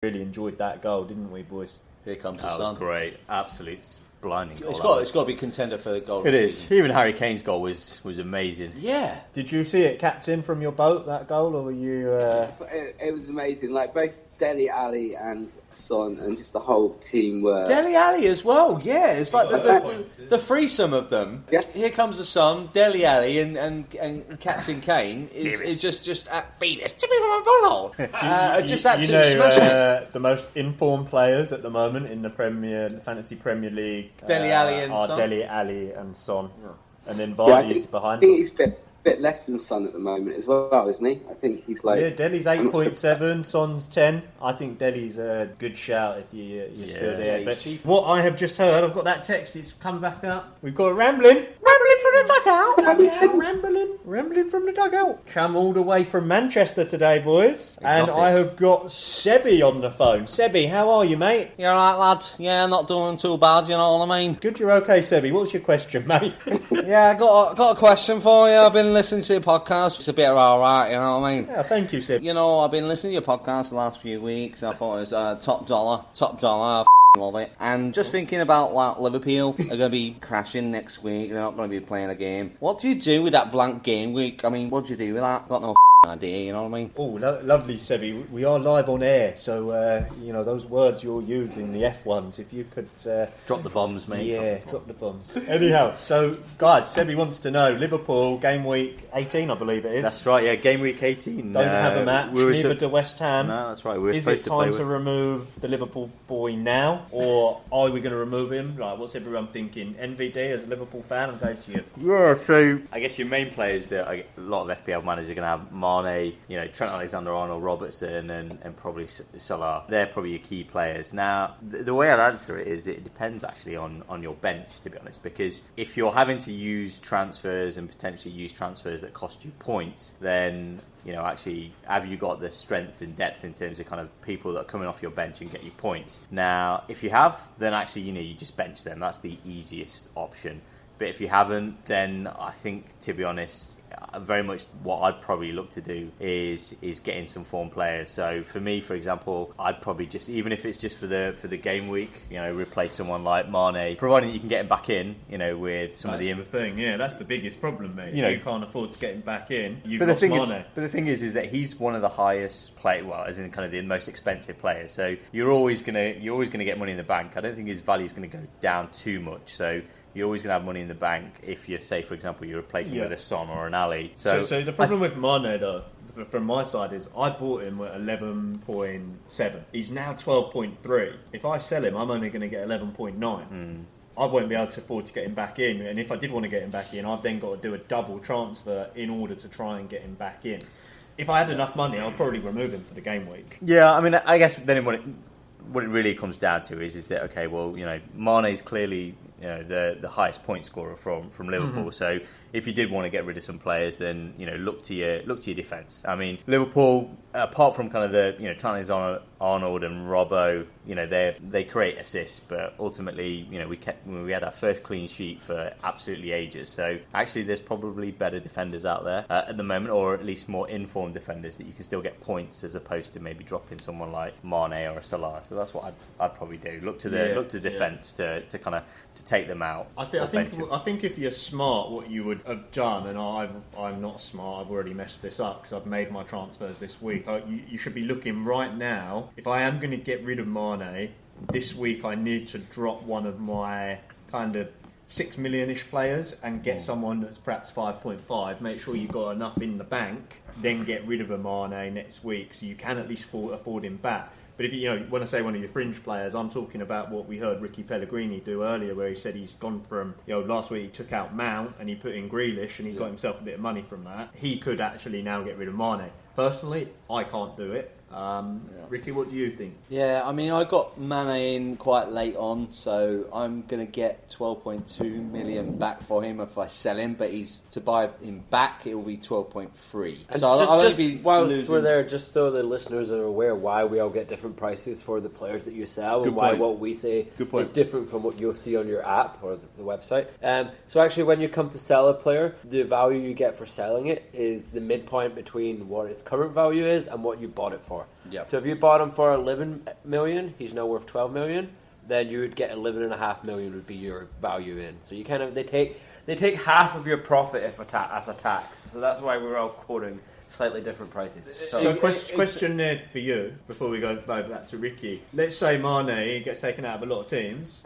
really enjoyed that goal, didn't we, boys? Here comes the That sun. was great. Absolute blinding goal. It's got to be contender for the goal. It is. Even Harry Kane's goal was amazing. Yeah. Did you see it, Captain, from your boat, that goal, or were you... It was amazing. Like, both Dele Alli and Son and just the whole team were... Dele Alli as well, yeah. It's like the threesome of them. Yeah. Here comes the sun, Dele Alli and Captain Kane is just Beavis. Tip me from a ball. Just absolutely smashing. The most informed players at the moment in the Fantasy Premier League Dele Alli and are Son. Dele Alli and Son. Yeah. And then Vardy is I behind think them. he's a bit less than Son at the moment as well, isn't he? I think he's like... Yeah, Dele's 8.7, Son's 10. I think Dele's a good shout if you're still there. he's But cheap. what I have just heard, I've got that text, it's come back up. We've got a rambling from the dugout. Rambling from the dugout. Come all the way from Manchester today, boys. And Exotic. I have got Sebi on the phone. Sebi, how are you, mate? You alright, lad? Yeah, not doing too bad, you know what I mean? Good, you're okay, Sebi. What's your question, mate? Yeah, I got a question for you. I've been listening to your podcast. It's a bit alright, you know what I mean? Yeah, thank you, Sebi. You know, I've been listening to your podcast the last few weeks. I thought it was top dollar. I love it. And just thinking about like Liverpool are going to be crashing next week. They're not going to be playing a game. What do you do with that blank game week? I mean, what do you do with that? Got no idea, you know what I mean? Oh, lovely, Sebi. We are live on air, so, those words you're using, the F1s, if you could... Drop the bombs, mate. Yeah, drop the bombs. Anyhow, so, guys, Sebi wants to know, Liverpool, game week 18, I believe it is. That's right, yeah, game week 18. Don't have a match, neither do West Ham. No, that's right, we were Is supposed it to play time with... to remove the Liverpool boy now, or are we going to remove him? Like, what's everyone thinking? NVD, as a Liverpool fan, I'm going to you. Yeah, so I guess your main players that a lot of FPL managers are going to have Mane, Trent Alexander-Arnold, Robertson, and probably Salah. They're probably your key players. Now, the way I'd answer it is it depends actually on your bench, to be honest, because if you're having to use transfers and potentially use transfers that cost you points, then actually, have you got the strength and depth in terms of kind of people that are coming off your bench and get you points? Now, if you have, then actually, you just bench them. That's the easiest option. But if you haven't, then I think, to be honest, very much what I'd probably look to do is getting some form players. So for me, for example, I'd probably just, even if it's just for the game week, replace someone like Mane, providing that you can get him back in, with some That's the thing. Yeah, that's the biggest problem, mate. You can't afford to get him back in. You've lost Mane. But the thing is that he's one of the highest as in kind of the most expensive players. So you're always gonna get money in the bank. I don't think his value is going to go down too much. So you're always going to have money in the bank if you say, for example, you're replacing with a Son or an Ali. So the problem with Mane, though, from my side, is I bought him at 11.7. He's now 12.3. If I sell him, I'm only going to get 11.9. I won't be able to afford to get him back in. And if I did want to get him back in, I've then got to do a double transfer in order to try and get him back in. If I had enough money, I'd probably remove him for the game week. Yeah, I mean, I guess then what it really comes down to is that, okay, well, Mane's clearly the highest point scorer from Liverpool. Mm-hmm. So if you did want to get rid of some players, then look to your defence. I mean, Liverpool, apart from kind of the Trent Alexander-Arnold and Robbo, they create assists, but ultimately we had our first clean sheet for absolutely ages. So actually, there's probably better defenders out there at the moment, or at least more informed defenders that you can still get points as opposed to maybe dropping someone like Mane or a Salah. So that's what I'd probably do. Look to defence to kind of to take them out. I think if you're smart, what you would have done, and I'm not smart, I've already messed this up because I've made my transfers this week. You should be looking right now. If I am going to get rid of Mane this week, I need to drop one of my kind of 6 million-ish players and get someone that's perhaps 5.5. Make sure you've got enough in the bank, then get rid of a Mane next week so you can at least afford him back. But if when I say one of your fringe players, I'm talking about what we heard Ricky Pellegrini do earlier, where he said he's gone from, last week he took out Mount and he put in Grealish and he got himself a bit of money from that. He could actually now get rid of Mane. Personally, I can't do it. Ricky, what do you think? Yeah, I mean, I got Mane in quite late on, so I'm going to get 12.2 million back for him if I sell him, but to buy him back, it will be 12.3. And so I'll only be while losing. we're there, just so the listeners are aware why we all get different prices for the players that you sell, and why what we say is different from what you'll see on your app or the website. So actually, when you come to sell a player, the value you get for selling it is the midpoint between what its current value is and what you bought it for. for. Yep. So if you bought him for 11 million, he's now worth 12 million. Then you would get 11.5 million would be your value in. So you kind of they take half of your profit as a tax. So that's why we're all quoting slightly different prices. So question there for you before we go back to Ricky. Let's say Mane gets taken out of a lot of teams.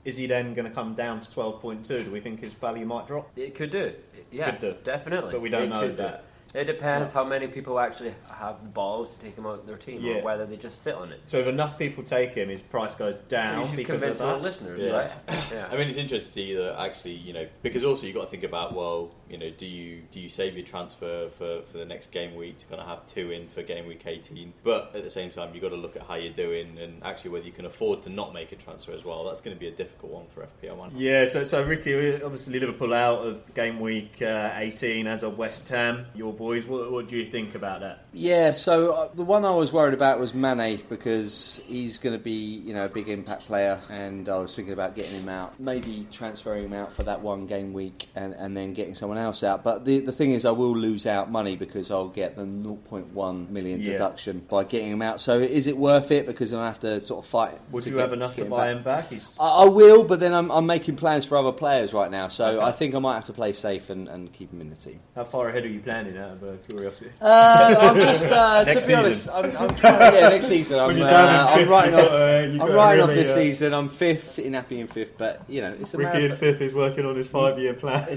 Is he then going to come down to 12.2? Do we think his value might drop? It could do. Yeah, could do. Definitely. But we don't know that. It depends how many people actually have the balls to take him out of their team, or whether they just sit on it. So if enough people take him, his price goes down because of that. Our listeners, right? Yeah. I mean, it's interesting to see that actually, because also you've got to think about, do you save your transfer for the next game week to kind of have 2 in for game week 18? But at the same time, you've got to look at how you're doing and actually whether you can afford to not make a transfer as well. That's going to be a difficult one for FPL man. Yeah. So Ricky, obviously Liverpool out of game week 18 as of West Ham. Your boys, what do you think about that? Yeah, so the one I was worried about was Mane because he's going to be, a big impact player, and I was thinking about getting him out, maybe transferring him out for that one game week and then getting someone else out. But the thing is, I will lose out money because I'll get the 0.1 million deduction by getting him out. So is it worth it? Because I have to sort of fight. Would you have enough to buy him back? I will, but then I'm making plans for other players right now, so I think I might have to play safe and keep him in the team. How far ahead are you planning, out of curiosity? I'm just to be honest. I'm trying. Next season. I'm writing off this season. I'm fifth, sitting happy in fifth. But it's a Ricky in fifth is working on his 5-year plan.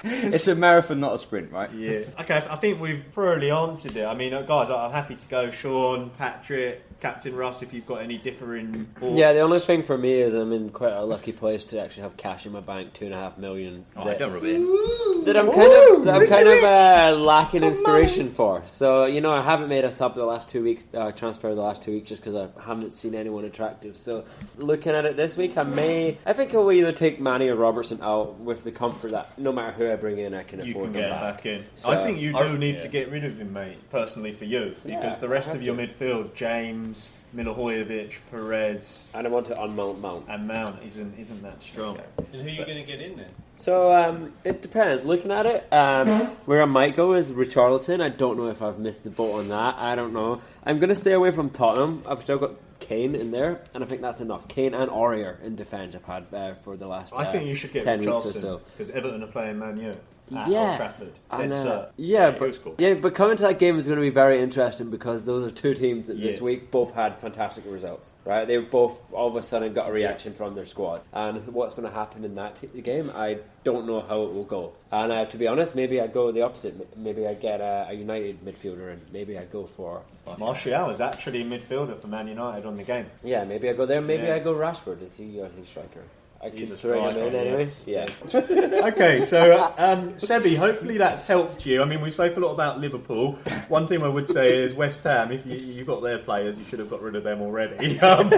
It's a marathon, not a sprint, right? Yeah. Okay. I think we've probably answered it. I mean, guys, I'm happy to go. Sean, Patrick, Captain Russ, if you've got any differing thoughts. Yeah. The only thing for me is I'm in quite a lucky place to actually have cash in my bank, 2.5 million. Don't rub it in. That I'm kind of lacking inspiration for. So I haven't made a sub the last 2 weeks, transfer the last 2 weeks, just because I haven't seen anyone attractive. So looking at it this week, I think I'll either take Manny or Robertson out with the comfort that no matter who I bring in, I can afford them back in. So, I think you do need to get rid of him, mate. Personally, for you, because the rest of your midfield, James, Milivojevic, Perez, and I want to unmount Mount. And Mount isn't that strong. And who are you going to get in then? So it depends. Looking at it, where I might go is Richarlison. I don't know if I've missed the boat on that. I don't know. I'm going to stay away from Tottenham. I've still got Kane in there, and I think that's enough. Kane and Aurier in defence I've had for the last I think you should get 10 weeks or Richarlison, so. Because Everton are playing Man U. At Yeah. Old Trafford. But coming to that game is going to be very interesting because those are two teams that this week both had fantastic results, right? They both all of a sudden got a reaction from their squad, and what's going to happen in that game, I don't know how it will go. And to be honest, maybe I go the opposite. Maybe I get a United midfielder, and maybe I go for Martial is actually a midfielder for Man United on the game. Yeah, maybe I go there. Maybe I go Rashford. Is he striker? He's a throw him in anyway. yes. Yeah. Okay, so Sebi, hopefully that's helped you. I mean, we spoke a lot about Liverpool. One thing I would say is West Ham. If you got their players, you should have got rid of them already. So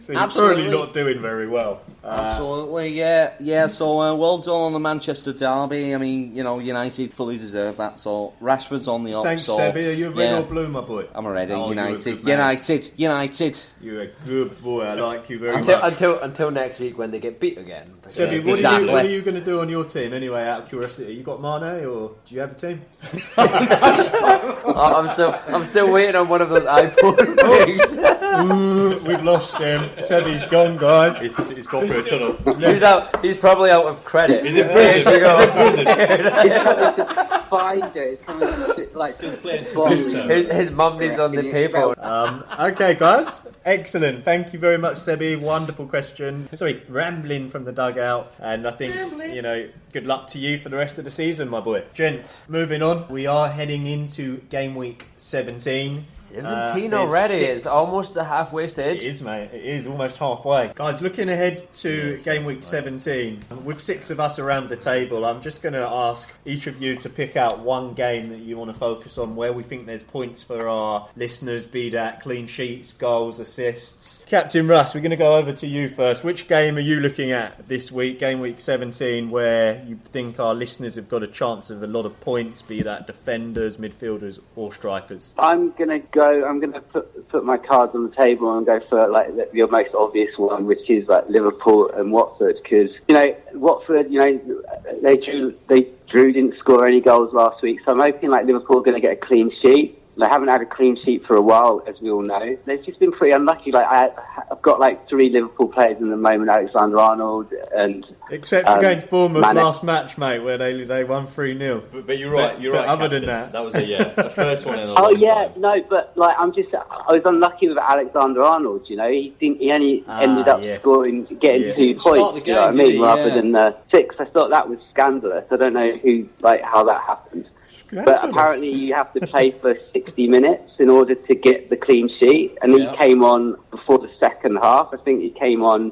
you're probably not doing very well. Absolutely, yeah. So well done on the Manchester derby. I mean, United fully deserve that. So Rashford's on the up. Thanks, Sebi. Are you red or blue, my boy? I'm already United. You're a good boy. I like you very much. Until next week when they get beat again. Sebi, what are you going to do on your team anyway? Out of curiosity, you got Mane or do you have a team? I'm still waiting on one of those iPhone things. We've lost him. Sebi's gone, guys. He's gone through a tunnel. He's out. He's probably out of credit. Is it prison? He's coming to find you. He's coming to Still playing Splinter. His mum needs on the payphone. Okay, guys. Excellent. Thank you very much, Sebi. Wonderful question. Sorry, rambling from the dugout. And I think, good luck to you for the rest of the season, my boy. Gents, moving on. We are heading into game week 17. 17 already. It's almost the halfway stage. It is, mate. It is almost halfway. Guys, looking ahead to game week 17, with 6 of us around the table, I'm just going to ask each of you to pick out one game that you want to focus on, where we think there's points for our listeners, be that clean sheets, goals, assists. Captain Russ, we're going to go over to you first. Which game are you looking at this week, game week 17, where you think our listeners have got a chance of a lot of points, be that defenders, midfielders or strikers? I'm going to put my cards on the table and go for your most obvious one, which is Liverpool and Watford, because Watford, they drew, didn't score any goals last week, so I'm hoping Liverpool are going to get a clean sheet. They haven't had a clean sheet for a while, as we all know. They've just been pretty unlucky. Like I've got like 3 Liverpool players in the moment: Alexander-Arnold and except against Bournemouth Mane. last match, mate, where they won 3-0. But you're right. You're but right. other Captain. than that was the first one in a Oh long yeah, time. no, but like I was unlucky with Alexander-Arnold. You know, he only ended up scoring, getting 2 points. You know what I mean? Rather than 6. I thought that was scandalous. I don't know how that happened. But apparently you have to play for 60 minutes in order to get the clean sheet. And he came on before the second half. I think he came on,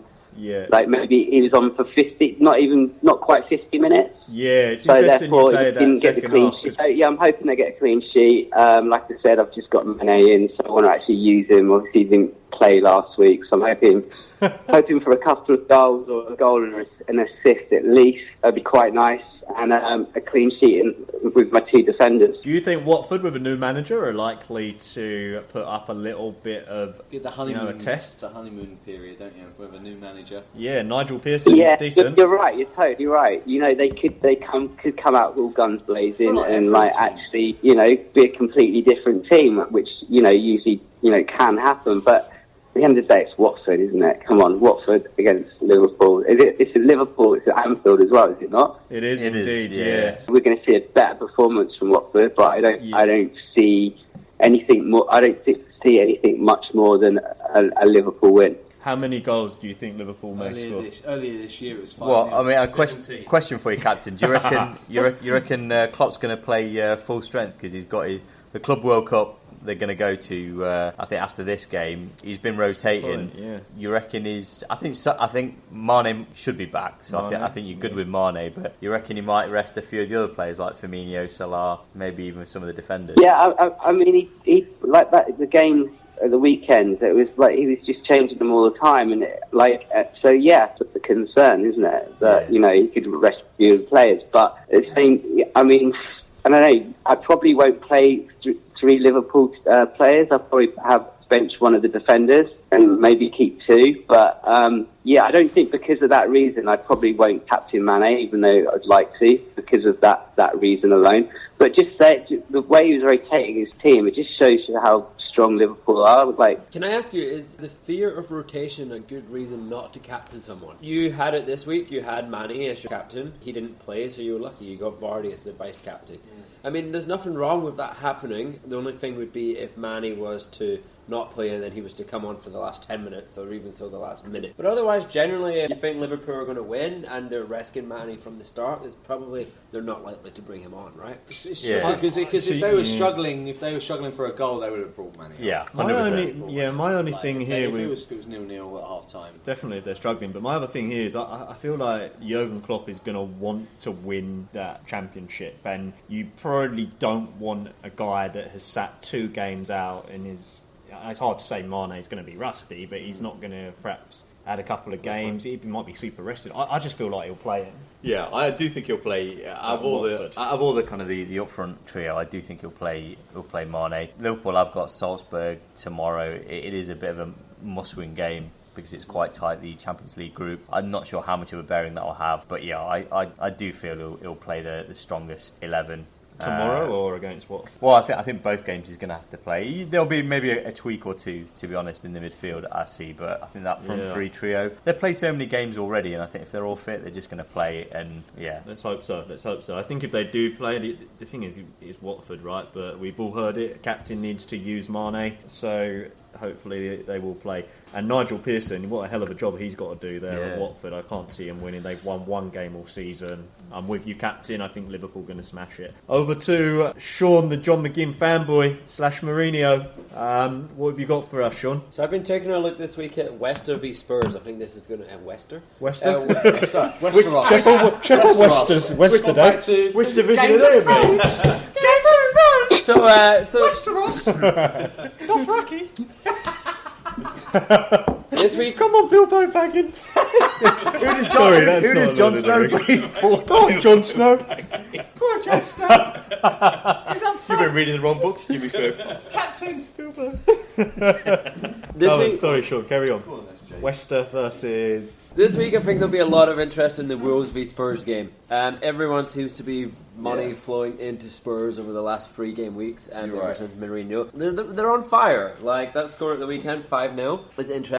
like maybe he was on for 50, not quite 50 minutes. Yeah, it's so interesting therefore you say he that didn't get the clean sheet. So yeah, I'm hoping they get a clean sheet. Like I said, I've just got Mane in, so I want to actually use him. Obviously he didn't play last week, so I'm hoping for a couple of goals or a goal and an assist at least. That'd be quite nice. And a clean sheet with my 2 defenders. Do you think Watford, with a new manager, are likely to put up a little bit of a test? The honeymoon period, don't you, with a new manager? Yeah, Nigel Pearson is decent. You're right. You're totally right. You know, they could come out all guns blazing and actually, be a completely different team, which usually can happen, but. At the end of the day, it's Watford, isn't it? Come on, Watford against Liverpool. It's at Liverpool, it's at Anfield as well, is it not? It is indeed, yeah. We're going to see a better performance from Watford, but I don't see anything more. I don't see anything much more than a Liverpool win. How many goals do you think Liverpool may score? Earlier this year, it was 5. Well, I mean, a question for you, Captain. Do you reckon Klopp's going to play full strength because he's got the Club World Cup? They're going to go to. I think after this game, he's been rotating. You reckon I think Mane should be back. So I think you're good with Mane, but you reckon he might rest a few of the other players like Firmino, Salah, maybe even some of the defenders. Yeah, I mean, he like that. The game at the weekend, it was like he was just changing them all the time, and so yeah, that's a concern, isn't it? That he could rest a few of the players, but it's I mean. I don't know. I probably won't play 3 Liverpool players. I'll probably have bench one of the defenders and maybe keep 2. But I don't think because of that reason I probably won't captain Mane, even though I'd like to, because of that reason alone. But just the way he was rotating his team, it just shows you how strong Liverpool are. Can I ask you, is the fear of rotation a good reason not to captain someone? You had it this week. You had Mane as your captain. He didn't play, so you were lucky. You got Vardy as the vice captain. I mean, there's nothing wrong with that happening. The only thing would be if Mane was to not play and then he was to come on for the last 10 minutes or even so the last minute. But otherwise, generally, if you think Liverpool are going to win and they're resting Mane from the start, they're not likely to bring him on, right? It's true, because if they were struggling for a goal, they would have brought Mane on. Yeah, 100%. My only thing here if it was 0-0 at half time. Definitely if they're struggling, but my other thing here is I feel like Jurgen Klopp is going to want to win that championship, and you probably don't want a guy that has sat 2 games out and is. It's hard to say Mane's going to be rusty, but he's not going to perhaps add a couple of games. He might be super rested. I just feel like he'll play him. Yeah, I do think he'll play. Out of all the kind of the upfront trio, I do think he'll play Mane. Liverpool, I've got Salzburg tomorrow. It is a bit of a must-win game because it's quite tight, the Champions League group. I'm not sure how much of a bearing that will have, but yeah, I do feel he'll play the strongest 11. Tomorrow or against what? Well, I think both games he's going to have to play. There'll be maybe a tweak or two, to be honest, in the midfield I see. But I think that front 3 trio, they've played so many games already, and I think if they're all fit, they're just going to play. And yeah, let's hope so. I think if they do play, the thing is Watford, right? But we've all heard it. Captain needs to use Mane, so hopefully they will play. And Nigel Pearson, what a hell of a job he's got to do there at Watford. I can't see him winning. They've won 1 game all season. I'm with you, Captain. I think Liverpool going to smash it. Over to Sean, the John McGinn fanboy / Mourinho. What have you got for us, Sean? So I've been taking a look this week at Wester v Spurs. I think this is going to end Wester. Wester? Sheffield Wester. Which division are they in? So Westeros. Not Rocky. This week, come on, Bilbo Baggins. Who does Jon Snow play for? Go on, Jon Snow. Go on, Jon Snow. You've been reading the wrong books, Jimmy Cook. Captain. Sorry, Sean, carry on. Wester versus... This week I think there'll be a lot of interest in the Wolves v Spurs game. Everyone seems to be money flowing into Spurs over the last 3 game weeks, and ever since Mourinho. They're on fire. Like, that score at the weekend, 5-0, is interesting.